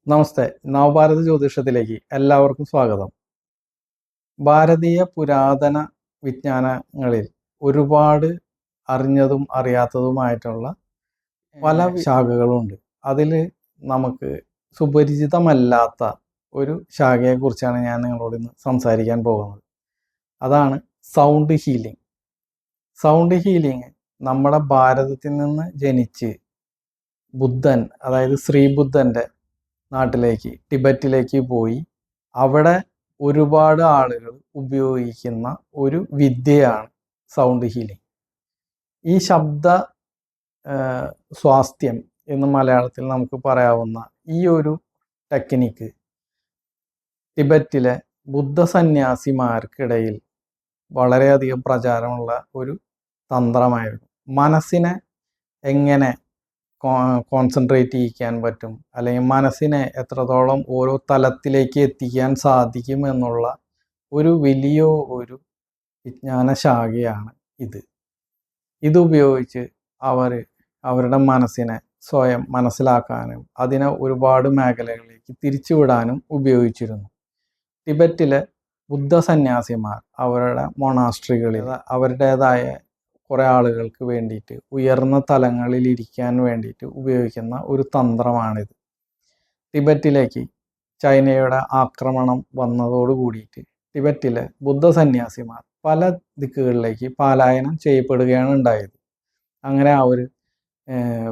നമസ്തേ. നവഭാരത ജ്യോതിഷത്തിലേക്ക് എല്ലാവർക്കും സ്വാഗതം. ഭാരതീയ പുരാതന വിജ്ഞാനങ്ങളിൽ ഒരുപാട് അറിഞ്ഞതും അറിയാത്തതുമായിട്ടുള്ള പല ശാഖകളുണ്ട്. അതിൽ നമുക്ക് സുപരിചിതമല്ലാത്ത ഒരു ശാഖയെക്കുറിച്ചാണ് ഞാൻ നിങ്ങളോട് ഇന്ന് സംസാരിക്കാൻ പോകുന്നത്. അതാണ് സൗണ്ട് ഹീലിംഗ്. സൗണ്ട് ഹീലിംഗ് നമ്മുടെ ഭാരതത്തിൽ നിന്ന് ജനിച്ച് ബുദ്ധൻ, അതായത് ശ്രീബുദ്ധൻ്റെ നാട്ടിലേക്ക് ടിബറ്റിലേക്ക് പോയി അവിടെ ഒരുപാട് ആളുകൾ ഉപയോഗിക്കുന്ന ഒരു വിദ്യയാണ് സൗണ്ട് ഹീലിംഗ്. ഈ ശബ്ദ സ്വാസ്ഥ്യം എന്ന് മലയാളത്തിൽ നമുക്ക് പറയാവുന്ന ഈ ഒരു ടെക്നിക്ക് ടിബറ്റിലെ ബുദ്ധ സന്യാസിമാർക്കിടയിൽ വളരെയധികം പ്രചാരമുള്ള ഒരു തന്ത്രമായിരുന്നു. മനസ്സിനെ എങ്ങനെ കോൺസെൻട്രേറ്റ് ചെയ്യിക്കാൻ പറ്റും, അല്ലെങ്കിൽ മനസ്സിനെ എത്രത്തോളം ഓരോ തലത്തിലേക്ക് എത്തിക്കാൻ സാധിക്കും എന്നുള്ള ഒരു വലിയ ഒരു വിജ്ഞാന ശാഖയാണ് ഇത്. ഇതുപയോഗിച്ച് അവരുടെ മനസ്സിനെ സ്വയം മനസ്സിലാക്കാനും അതിനെ ഒരുപാട് മേഖലകളിലേക്ക് തിരിച്ചുവിടാനും ഉപയോഗിച്ചിരുന്നു. ടിബറ്റിലെ ബുദ്ധ സന്യാസിമാർ അവരുടെ മൊണാസ്ട്രികളിൽ അവരുടേതായ കുറേ ആളുകൾക്ക് വേണ്ടിയിട്ട് ഉയർന്ന തലങ്ങളിൽ ഇരിക്കാൻ വേണ്ടിയിട്ട് ഉപയോഗിക്കുന്ന ഒരു തന്ത്രമാണിത്. ടിബറ്റിലേക്ക് ചൈനയുടെ ആക്രമണം വന്നതോട് കൂടിയിട്ട് ടിബറ്റിലെ ബുദ്ധ സന്യാസിമാർ പല ദിക്കുകളിലേക്ക് പലായനം ചെയ്യപ്പെടുകയാണ് ഉണ്ടായത്. അങ്ങനെ അവർ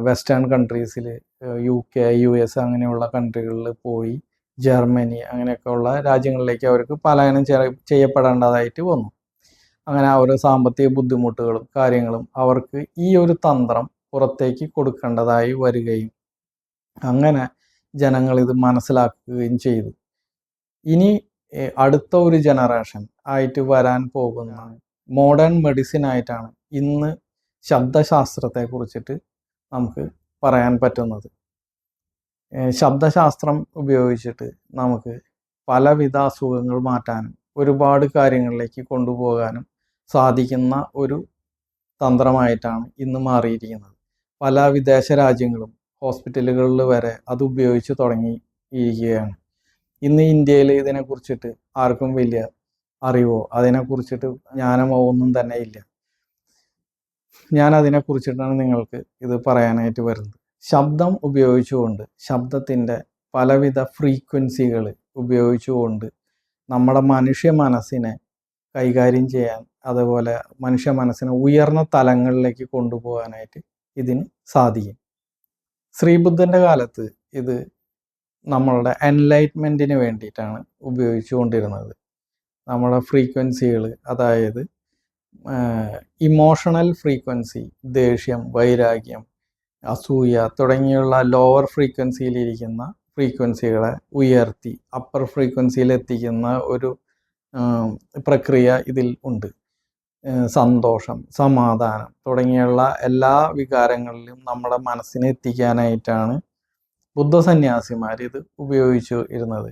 വെസ്റ്റേൺ കൺട്രീസിൽ UK, US അങ്ങനെയുള്ള കൺട്രികളിൽ പോയി, ജർമ്മനി അങ്ങനെയൊക്കെയുള്ള രാജ്യങ്ങളിലേക്ക് അവർക്ക് പലായനം ചെയ്യപ്പെടേണ്ടതായിട്ട് വന്നു. അങ്ങനെ അവരുടെ സാമ്പത്തിക ബുദ്ധിമുട്ടുകളും കാര്യങ്ങളും അവർക്ക് ഈ ഒരു തന്ത്രം പുറത്തേക്ക് കൊടുക്കേണ്ടതായി വരികയും അങ്ങനെ ജനങ്ങൾ ഇത് മനസ്സിലാക്കുകയും ചെയ്തു. ഇനി അടുത്ത ഒരു ജനറേഷൻ ആയിട്ട് വരാൻ പോകുന്ന മോഡേൺ മെഡിസിൻ ആയിട്ടാണ് ഇന്ന് ശബ്ദശാസ്ത്രത്തെ കുറിച്ചിട്ട് നമുക്ക് പറയാൻ പറ്റുന്നത്. ശബ്ദശാസ്ത്രം ഉപയോഗിച്ചിട്ട് നമുക്ക് പലവിധ അസുഖങ്ങൾ മാറ്റാനും ഒരുപാട് കാര്യങ്ങളിലേക്ക് കൊണ്ടുപോകാനും സാധിക്കുന്ന ഒരു തന്ത്രമായിട്ടാണ് ഇന്ന് മാറിയിരിക്കുന്നത്. പല വിദേശ രാജ്യങ്ങളും ഹോസ്പിറ്റലുകളിൽ വരെ അത് ഉപയോഗിച്ച് തുടങ്ങിയിരിക്കുകയാണ്. ഇന്ന് ഇന്ത്യയിൽ ഇതിനെക്കുറിച്ചിട്ട് ആർക്കും വലിയ അറിവോ അതിനെക്കുറിച്ചിട്ട് ജ്ഞാനമോ ഒന്നും തന്നെ ഇല്ല. ഞാൻ അതിനെക്കുറിച്ചിട്ടാണ് നിങ്ങൾക്ക് ഇത് പറയാനായിട്ട് വരുന്നത്. ശബ്ദം ഉപയോഗിച്ചുകൊണ്ട്, ശബ്ദത്തിൻ്റെ പലവിധ ഫ്രീക്വൻസികൾ ഉപയോഗിച്ചുകൊണ്ട് നമ്മുടെ മനുഷ്യ മനസ്സിനെ കൈകാര്യം ചെയ്യാൻ, അതുപോലെ മനുഷ്യ മനസ്സിനെ ഉയർന്ന തലങ്ങളിലേക്ക് കൊണ്ടുപോകാനായിട്ട് ഇതിന് സാധിക്കും. ശ്രീബുദ്ധൻ്റെ കാലത്ത് ഇത് നമ്മളുടെ എൻലൈറ്റ്മെൻറ്റിന് വേണ്ടിയിട്ടാണ് ഉപയോഗിച്ചു കൊണ്ടിരുന്നത്. നമ്മുടെ ഫ്രീക്വൻസികൾ, അതായത് ഇമോഷണൽ ഫ്രീക്വൻസി, ദേഷ്യം, വൈരാഗ്യം, അസൂയ തുടങ്ങിയുള്ള ലോവർ ഫ്രീക്വൻസിയിലിരിക്കുന്ന ഫ്രീക്വൻസികളെ ഉയർത്തി അപ്പർ ഫ്രീക്വൻസിയിൽ എത്തിക്കുന്ന ഒരു പ്രക്രിയ ഇതിൽ ഉണ്ട്. സന്തോഷം, സമാധാനം തുടങ്ങിയുള്ള എല്ലാ വികാരങ്ങളിലും നമ്മുടെ മനസ്സിനെ എത്തിക്കാനായിട്ടാണ് ബുദ്ധ സന്യാസിമാർ ഇത് ഉപയോഗിച്ചു ഇരുന്നത്.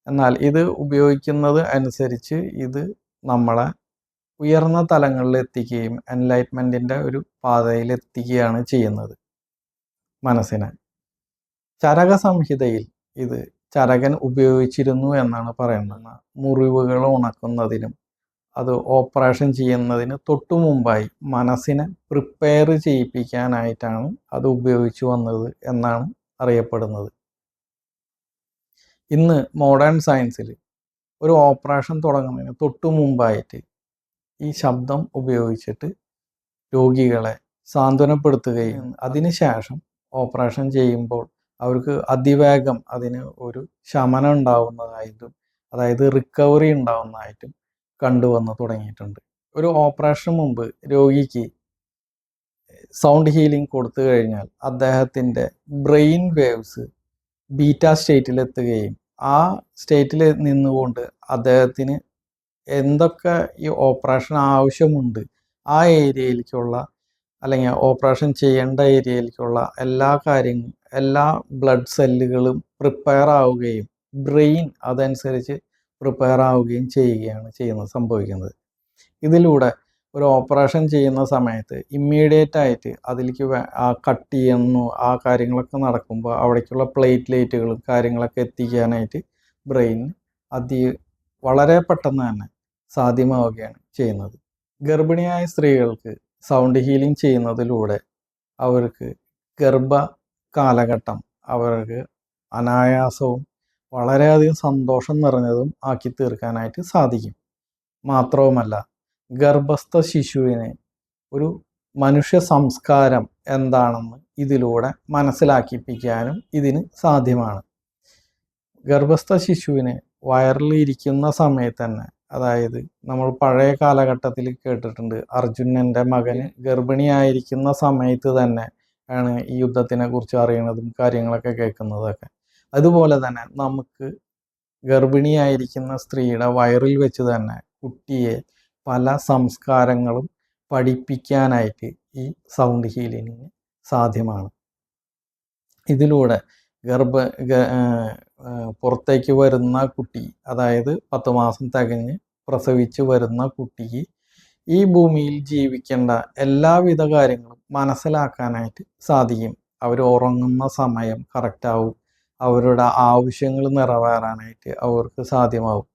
എന്നാൽ ഇത് ഉപയോഗിക്കുന്നത് അനുസരിച്ച് ഇത് നമ്മളെ ഉയർന്ന തലങ്ങളിൽ എത്തിക്കുകയും എൻലൈറ്റ്മെൻറ്റിൻ്റെ ഒരു പാതയിൽ എത്തിക്കുകയാണ് ചെയ്യുന്നത് മനസ്സിനെ. ചരക സംഹിതയിൽ ഇത് ചരകൻ ഉപയോഗിച്ചിരുന്നു എന്നാണ് പറയുന്നത്. മുറിവുകൾ ഉണക്കുന്നതിനും അത് ഓപ്പറേഷൻ ചെയ്യുന്നതിന് തൊട്ടു മുമ്പായി മനസ്സിനെ പ്രിപ്പയർ ചെയ്യിപ്പിക്കാനായിട്ടാണ് അത് ഉപയോഗിച്ചു വന്നത് എന്നാണ് അറിയപ്പെടുന്നത്. ഇന്ന് മോഡേൺ സയൻസിൽ ഒരു ഓപ്പറേഷൻ തുടങ്ങുന്നതിന് തൊട്ടു മുമ്പായിട്ട് ഈ ശബ്ദം ഉപയോഗിച്ചിട്ട് രോഗികളെ സാന്ത്വനപ്പെടുത്തുകയും അതിനുശേഷം ഓപ്പറേഷൻ ചെയ്യുമ്പോൾ അവർക്ക് അതിവേഗം അതിന് ഒരു ശമനം ഉണ്ടാവുന്നതായിട്ടും, അതായത് റിക്കവറി ഉണ്ടാവുന്നതായിട്ടും കണ്ടുവന്ന് തുടങ്ങിയിട്ടുണ്ട്. ഒരു ഓപ്പറേഷന് മുമ്പ് രോഗിക്ക് സൗണ്ട് ഹീലിംഗ് കൊടുത്തു കഴിഞ്ഞാൽ അദ്ദേഹത്തിൻ്റെ ബ്രെയിൻ വേവ്സ് ബീറ്റ സ്റ്റേറ്റിലെത്തുകയും ആ സ്റ്റേറ്റിൽ നിന്നുകൊണ്ട് അദ്ദേഹത്തിന് എന്തൊക്കെ ഈ ഓപ്പറേഷൻ ആവശ്യമുണ്ട് ആ ഏരിയയിലേക്കുള്ള, അല്ലെങ്കിൽ ഓപ്പറേഷൻ ചെയ്യേണ്ട ഏരിയയിലേക്കുള്ള എല്ലാ ബ്ലഡ് സെല്ലുകളും പ്രിപ്പയർ ആവുകയും ബ്രെയിൻ അതനുസരിച്ച് പ്രിപ്പയർ ആവുകയും സംഭവിക്കുന്നത്. ഇതിലൂടെ ഒരു ഓപ്പറേഷൻ ചെയ്യുന്ന സമയത്ത് ഇമ്മീഡിയറ്റ് ആയിട്ട് അതിലേക്ക് ആ കട്ട് ചെയ്യുന്നു ആ കാര്യങ്ങളൊക്കെ നടക്കുമ്പോൾ അവിടേക്കുള്ള പ്ലേറ്റ്ലേറ്റുകളും കാര്യങ്ങളൊക്കെ എത്തിക്കാനായിട്ട് ബ്രെയിൻ വളരെ പെട്ടെന്ന് തന്നെ സാധ്യമാവുകയാണ് ചെയ്യുന്നത്. ഗർഭിണിയായ സ്ത്രീകൾക്ക് സൗണ്ട് ഹീലിംഗ് ചെയ്യുന്നതിലൂടെ അവർക്ക് ഗർഭ കാലഘട്ടം അവർക്ക് അനായാസവും വളരെയധികം സന്തോഷം നിറഞ്ഞതും ആക്കി തീർക്കാനായിട്ട് സാധിക്കും. മാത്രവുമല്ല, ഗർഭസ്ഥ ശിശുവിനെ ഒരു മനുഷ്യ സംസ്കാരം എന്താണെന്ന് ഇതിലൂടെ മനസ്സിലാക്കിപ്പിക്കാനും ഇതിന് സാധ്യമാണ്. ഗർഭസ്ഥ ശിശുവിനെ വയറിലിരിക്കുന്ന സമയത്ത് തന്നെ, അതായത് നമ്മൾ പഴയ കാലഘട്ടത്തിൽ കേട്ടിട്ടുണ്ട്, അർജുനൻ്റെ മകന് ഗർഭിണിയായിരിക്കുന്ന സമയത്ത് തന്നെ ആണ് ഈ യുദ്ധത്തിനെ കുറിച്ച് അറിയുന്നതും കാര്യങ്ങളൊക്കെ കേൾക്കുന്നതൊക്കെ. അതുപോലെ തന്നെ നമുക്ക് ഗർഭിണിയായിരിക്കുന്ന സ്ത്രീയുടെ വയറിൽ വെച്ച് തന്നെ കുട്ടിയെ പല സംസ്കാരങ്ങളും പഠിപ്പിക്കാനായിട്ട് ഈ സൗണ്ട് ഹീലിംഗിന് സാധ്യമാണ്. ഇതിലൂടെ പുറത്തേക്ക് വരുന്ന കുട്ടി, അതായത് 10 മാസം തികഞ്ഞ് പ്രസവിച്ച് വരുന്ന കുട്ടിക്ക് ഈ ഭൂമിയിൽ ജീവിക്കേണ്ട എല്ലാവിധ കാര്യങ്ങളും മനസ്സിലാക്കാനായിട്ട് സാധിക്കും. അവർ ഉറങ്ങുന്ന സമയം കറക്റ്റാവും, അവരുടെ ആവശ്യങ്ങൾ നിറവേറാനായിട്ട് അവർക്ക് സാധ്യമാവും.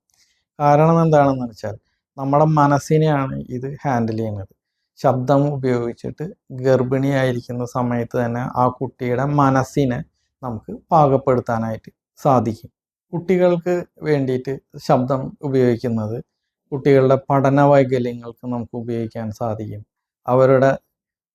കാരണം എന്താണെന്ന് വെച്ചാൽ നമ്മുടെ മനസ്സിനെയാണ് ഇത് ഹാൻഡിൽ ചെയ്യുന്നത്. ശബ്ദം ഉപയോഗിച്ചിട്ട് ഗർഭിണിയായിരിക്കുന്ന സമയത്ത് തന്നെ ആ കുട്ടിയുടെ മനസ്സിനെ നമുക്ക് പാകപ്പെടുത്താനായിട്ട് സാധിക്കും. കുട്ടികൾക്ക് വേണ്ടിയിട്ട് ശബ്ദം ഉപയോഗിക്കുന്നത് കുട്ടികളുടെ പഠന വൈകല്യങ്ങൾക്ക് നമുക്ക് ഉപയോഗിക്കാൻ സാധിക്കും. അവരുടെ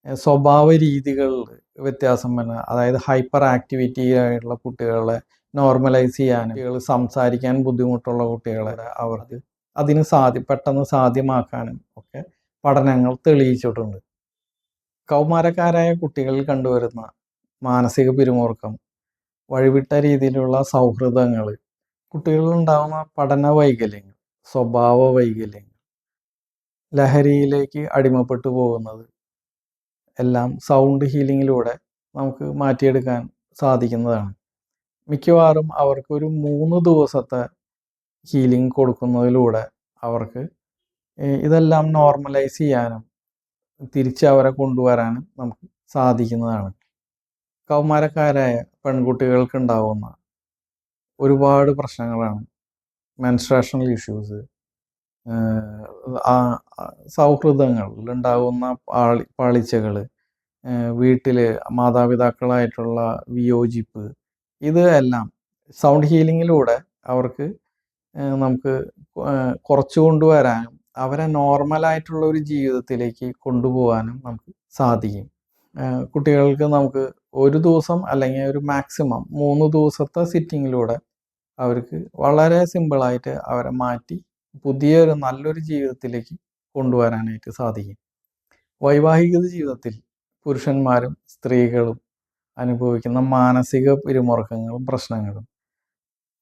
സ്വഭാവ രീതികളിൽ വ്യത്യാസം വരുന്ന, അതായത് ഹൈപ്പർ ആക്ടിവിറ്റി ആയിട്ടുള്ള കുട്ടികളെ നോർമലൈസ് ചെയ്യാനും, കുട്ടികൾ സംസാരിക്കാൻ ബുദ്ധിമുട്ടുള്ള കുട്ടികളെ അവർക്ക് അതിന് പെട്ടെന്ന് സാധ്യമാക്കാനും ഒക്കെ പഠനങ്ങൾ തെളിയിച്ചിട്ടുണ്ട്. കൗമാരക്കാരായ കുട്ടികളിൽ കണ്ടുവരുന്ന മാനസിക പിരിമുറുക്കം, വഴിവിട്ട രീതിയിലുള്ള സൗഹൃദങ്ങൾ, കുട്ടികളിലുണ്ടാകുന്ന പഠന വൈകല്യങ്ങൾ, സ്വഭാവ വൈകല്യങ്ങൾ, ലഹരിയിലേക്ക് അടിമപ്പെട്ടു പോകുന്നത് എല്ലാം സൗണ്ട് ഹീലിങ്ങിലൂടെ നമുക്ക് മാറ്റിയെടുക്കാൻ സാധിക്കുന്നതാണ്. മിക്കവാറും അവർക്ക് ഒരു 3 ദിവസത്തെ ഹീലിംഗ് കൊടുക്കുന്നതിലൂടെ അവർക്ക് ഇതെല്ലാം നോർമലൈസ് ചെയ്യാനും തിരിച്ച് അവരെ കൊണ്ടുവരാനും നമുക്ക് സാധിക്കുന്നതാണ്. കൗമാരക്കാരായ പെൺകുട്ടികൾക്കുണ്ടാവുന്ന ഒരുപാട് പ്രശ്നങ്ങളാണ് മെൻസ്ട്രേഷണൽ ഇഷ്യൂസ്, സൗഹൃദങ്ങളിൽ ഉണ്ടാകുന്ന പാളിച്ചകൾ, വീട്ടിൽ മാതാപിതാക്കളായിട്ടുള്ള വിയോജിപ്പ്, ഇത് എല്ലാം സൗണ്ട് ഹീലിങ്ങിലൂടെ അവർക്ക് നമുക്ക് കുറച്ചു കൊണ്ടുവരാനും അവരെ നോർമലായിട്ടുള്ള ഒരു ജീവിതത്തിലേക്ക് കൊണ്ടുപോകാനും നമുക്ക് സാധിക്കും. കുട്ടികൾക്ക് നമുക്ക് ഒരു ദിവസം അല്ലെങ്കിൽ ഒരു മാക്സിമം 3 ദിവസത്തെ സിറ്റിങ്ങിലൂടെ അവർക്ക് വളരെ സിമ്പിളായിട്ട് അവരെ മാറ്റി പുതിയൊരു നല്ലൊരു ജീവിതത്തിലേക്ക് കൊണ്ടുവരാനായിട്ട് സാധിക്കും. വൈവാഹിക ജീവിതത്തിൽ പുരുഷന്മാരും സ്ത്രീകളും അനുഭവിക്കുന്ന മാനസിക പിരിമുറുക്കങ്ങളും പ്രശ്നങ്ങളും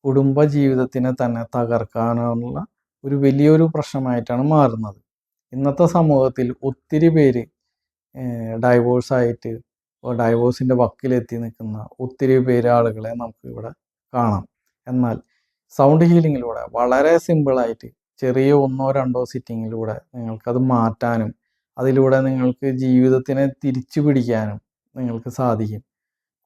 കുടുംബ ജീവിതത്തിനെ തന്നെ തകർക്കാനുള്ള ഒരു വലിയൊരു പ്രശ്നമായിട്ടാണ് മാറുന്നത്. ഇന്നത്തെ സമൂഹത്തിൽ ഒത്തിരി പേര് ഡൈവോഴ്സായിട്ട് ഡൈവോഴ്സിൻ്റെ വക്കിലെത്തി നിൽക്കുന്ന ഒത്തിരി പേര് ആളുകളെ നമുക്ക് ഇവിടെ കാണാം. എന്നാൽ സൗണ്ട് ഹീലിങ്ങിലൂടെ വളരെ സിമ്പിളായിട്ട് ചെറിയ 1-2 സിറ്റിങ്ങിലൂടെ നിങ്ങൾക്കത് മാറ്റാനും അതിലൂടെ നിങ്ങൾക്ക് ജീവിതത്തിനെ തിരിച്ചു പിടിക്കാനും നിങ്ങൾക്ക് സാധിക്കും.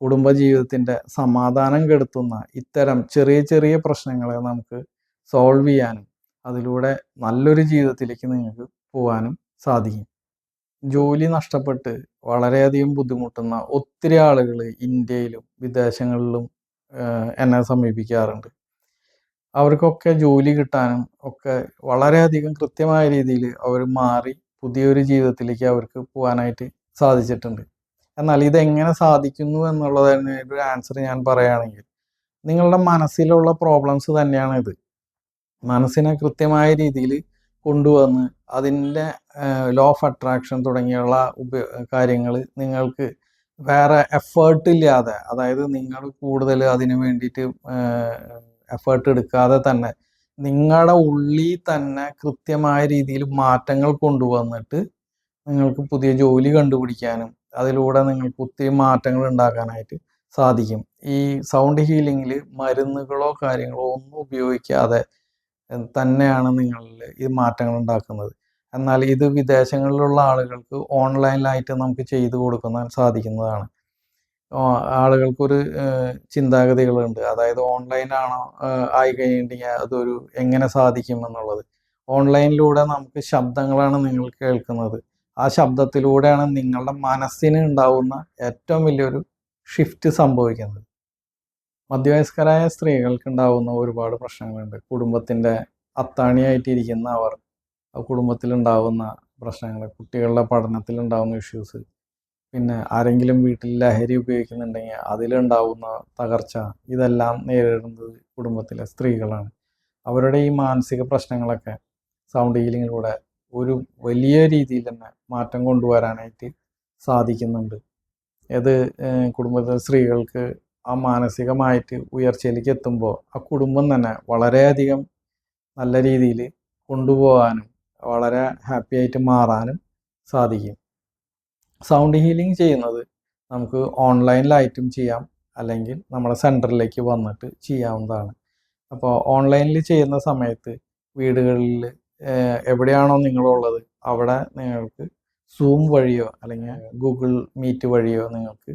കുടുംബജീവിതത്തിൻ്റെ സമാധാനം കെടുത്തുന്ന ഇത്തരം ചെറിയ ചെറിയ പ്രശ്നങ്ങളെ നമുക്ക് സോൾവ് ചെയ്യാനും അതിലൂടെ നല്ലൊരു ജീവിതത്തിലേക്ക് നിങ്ങൾക്ക് പോകാനും സാധിക്കും. ജോലി നഷ്ടപ്പെട്ട് വളരെയധികം ബുദ്ധിമുട്ടുന്ന ഒത്തിരി ആളുകൾ ഇന്ത്യയിലും വിദേശങ്ങളിലും എന്നെ സമീപിക്കാറുണ്ട്. അവർക്കൊക്കെ ജോലി കിട്ടാനും ഒക്കെ വളരെയധികം കൃത്യമായ രീതിയിൽ അവർ മാറി പുതിയൊരു ജീവിതത്തിലേക്ക് അവർക്ക് പോകാനായിട്ട് സാധിച്ചിട്ടുണ്ട്. എന്നാൽ ഇതെങ്ങനെ സാധിക്കുന്നു എന്നുള്ളതിന് ഒരു ആൻസർ ഞാൻ പറയുകയാണെങ്കിൽ, നിങ്ങളുടെ മനസ്സിലുള്ള പ്രോബ്ലംസ് തന്നെയാണ് ഇത്. മനസ്സിനെ കൃത്യമായ രീതിയിൽ കൊണ്ടുവന്ന് അതിൻ്റെ ലോ ഓഫ് അട്രാക്ഷൻ തുടങ്ങിയുള്ള കാര്യങ്ങൾ നിങ്ങൾക്ക് വേറെ എഫേർട്ട് ഇല്ലാതെ, അതായത് നിങ്ങൾ കൂടുതൽ അതിന് വേണ്ടിയിട്ട് എഫേർട്ട് എടുക്കാതെ തന്നെ നിങ്ങളുടെ ഉള്ളിൽ തന്നെ കൃത്യമായ രീതിയിൽ മാറ്റങ്ങൾ കൊണ്ടുവന്നിട്ട് നിങ്ങൾക്ക് പുതിയ ജോലി കണ്ടുപിടിക്കാനും അതിലൂടെ നിങ്ങൾക്ക് ഒത്തിരി മാറ്റങ്ങൾ ഉണ്ടാക്കാനായിട്ട് സാധിക്കും. ഈ സൗണ്ട് ഹീലിങ്ങിൽ മരുന്നുകളോ കാര്യങ്ങളോ ഒന്നും ഉപയോഗിക്കാതെ തന്നെയാണ് നിങ്ങളിൽ ഈ മാറ്റങ്ങൾ ഉണ്ടാക്കുന്നത്. എന്നാൽ ഇത് വിദേശങ്ങളിലുള്ള ആളുകൾക്ക് ഓൺലൈനിലായിട്ട് നമുക്ക് ചെയ്തു കൊടുക്കാൻ സാധിക്കുന്നതാണ്. ആളുകൾക്കൊരു ചിന്താഗതികളുണ്ട്. അതായത് ഓൺലൈനാണോ ആയി കഴിഞ്ഞിട്ടുണ്ടെങ്കിൽ അതൊരു എങ്ങനെ സാധിക്കും എന്നുള്ളത്. ഓൺലൈനിലൂടെ നമുക്ക് ശബ്ദങ്ങളാണ് നിങ്ങൾ കേൾക്കുന്നത്. ആ ശബ്ദത്തിലൂടെയാണ് നിങ്ങളുടെ മനസ്സിന് ഉണ്ടാവുന്ന ഏറ്റവും വലിയൊരു ഷിഫ്റ്റ് സംഭവിക്കുന്നത്. മധ്യവയസ്കരായ സ്ത്രീകൾക്ക് ഉണ്ടാവുന്ന ഒരുപാട് പ്രശ്നങ്ങളുണ്ട്. കുടുംബത്തിൻ്റെ അത്താണിയായിട്ടിരിക്കുന്ന അവർ കുടുംബത്തിലുണ്ടാവുന്ന പ്രശ്നങ്ങൾ, കുട്ടികളുടെ പഠനത്തിലുണ്ടാവുന്ന ഇഷ്യൂസ്, പിന്നെ ആരെങ്കിലും വീട്ടിൽ ലഹരി ഉപയോഗിക്കുന്നുണ്ടെങ്കിൽ അതിലുണ്ടാവുന്ന തകർച്ച, ഇതെല്ലാം നേരിടുന്നത് കുടുംബത്തിലെ സ്ത്രീകളാണ്. അവരുടെ ഈ മാനസിക പ്രശ്നങ്ങളൊക്കെ സൗണ്ട് ഹീലിങ്ങിലൂടെ ഒരു വലിയ രീതിയിൽ തന്നെ മാറ്റം കൊണ്ടുവരാനായിട്ട് സാധിക്കുന്നുണ്ട്. ഇത് കുടുംബത്തിലെ സ്ത്രീകൾക്ക് ആ മാനസികമായിട്ട് ഉയർച്ചയിലേക്ക് എത്തുമ്പോൾ ആ കുടുംബം തന്നെ വളരെയധികം നല്ല രീതിയിൽ കൊണ്ടുപോകാനും വളരെ ഹാപ്പി ആയിട്ട് മാറാനും സാധിക്കും. സൗണ്ട് ഹീലിംഗ് ചെയ്യുന്നത് നമുക്ക് ഓൺലൈനിലായിട്ടും ചെയ്യാം, അല്ലെങ്കിൽ നമ്മുടെ സെൻറ്ററിലേക്ക് വന്നിട്ട് ചെയ്യാവുന്നതാണ്. അപ്പോൾ ഓൺലൈനിൽ ചെയ്യുന്ന സമയത്ത് വീടുകളിൽ എവിടെയാണോ നിങ്ങളുള്ളത് അവിടെ നിങ്ങൾക്ക് സൂം വഴിയോ അല്ലെങ്കിൽ ഗൂഗിൾ മീറ്റ് വഴിയോ നിങ്ങൾക്ക്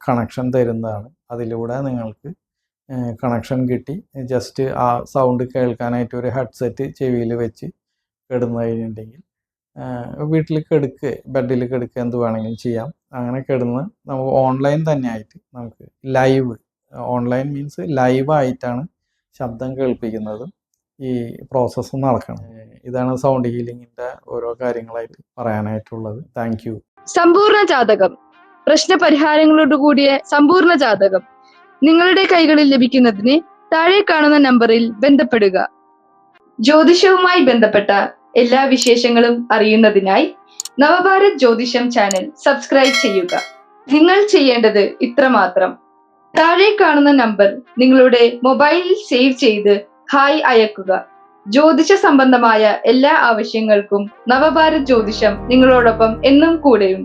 കണക്ഷൻ തരുന്നതാണ്. അതിലൂടെ നിങ്ങൾക്ക് കണക്ഷൻ കിട്ടി ജസ്റ്റ് ആ സൗണ്ട് കേൾക്കാനായിട്ട് ഒരു ഹെഡ്സെറ്റ് ചെവിയിൽ വെച്ച് കിടന്നു കഴിഞ്ഞിട്ടുണ്ടെങ്കിൽ വീട്ടിൽ കിടക്കുക, ബെഡിൽ കിടക്കുക, എന്ത് വേണമെങ്കിലും ചെയ്യാം. അങ്ങനെ കിടന്ന് നമുക്ക് ഓൺലൈൻ തന്നെയായിട്ട് നമുക്ക് ലൈവ്, ഓൺലൈൻ മീൻസ് ലൈവായിട്ടാണ് ശബ്ദം കേൾപ്പിക്കുന്നതും ഈ പ്രോസസ്സ് നടക്കണം. ഇതാണ് സൗണ്ട് ഹീലിങ്ങിൻ്റെ ഓരോ കാര്യങ്ങളായിട്ട് പറയാനായിട്ടുള്ളത്. Thank you. സമ്പൂർണ്ണ ജാതകം, പ്രശ്നപരിഹാരങ്ങളോട് കൂടിയ സമ്പൂർണ്ണ ജാതകം നിങ്ങളുടെ കൈകളിൽ ലഭിക്കുന്നതിന് താഴെ കാണുന്ന നമ്പറിൽ ബന്ധപ്പെടുക. ജ്യോതിഷവുമായി ബന്ധപ്പെട്ട എല്ലാ വിശേഷങ്ങളും അറിയുന്നതിനായി നവഭാരത് ജ്യോതിഷം ചാനൽ സബ്സ്ക്രൈബ് ചെയ്യുക. നിങ്ങൾ ചെയ്യേണ്ടത് ഇത്രമാത്രം: താഴെ കാണുന്ന നമ്പർ നിങ്ങളുടെ മൊബൈലിൽ സേവ് ചെയ്ത് ഹായ് അയക്കുക. ജ്യോതിഷ സംബന്ധമായ എല്ലാ ആവശ്യങ്ങൾക്കും നവഭാരത് ജ്യോതിഷം നിങ്ങളോടൊപ്പം എന്നും കൂടെയുണ്ട്.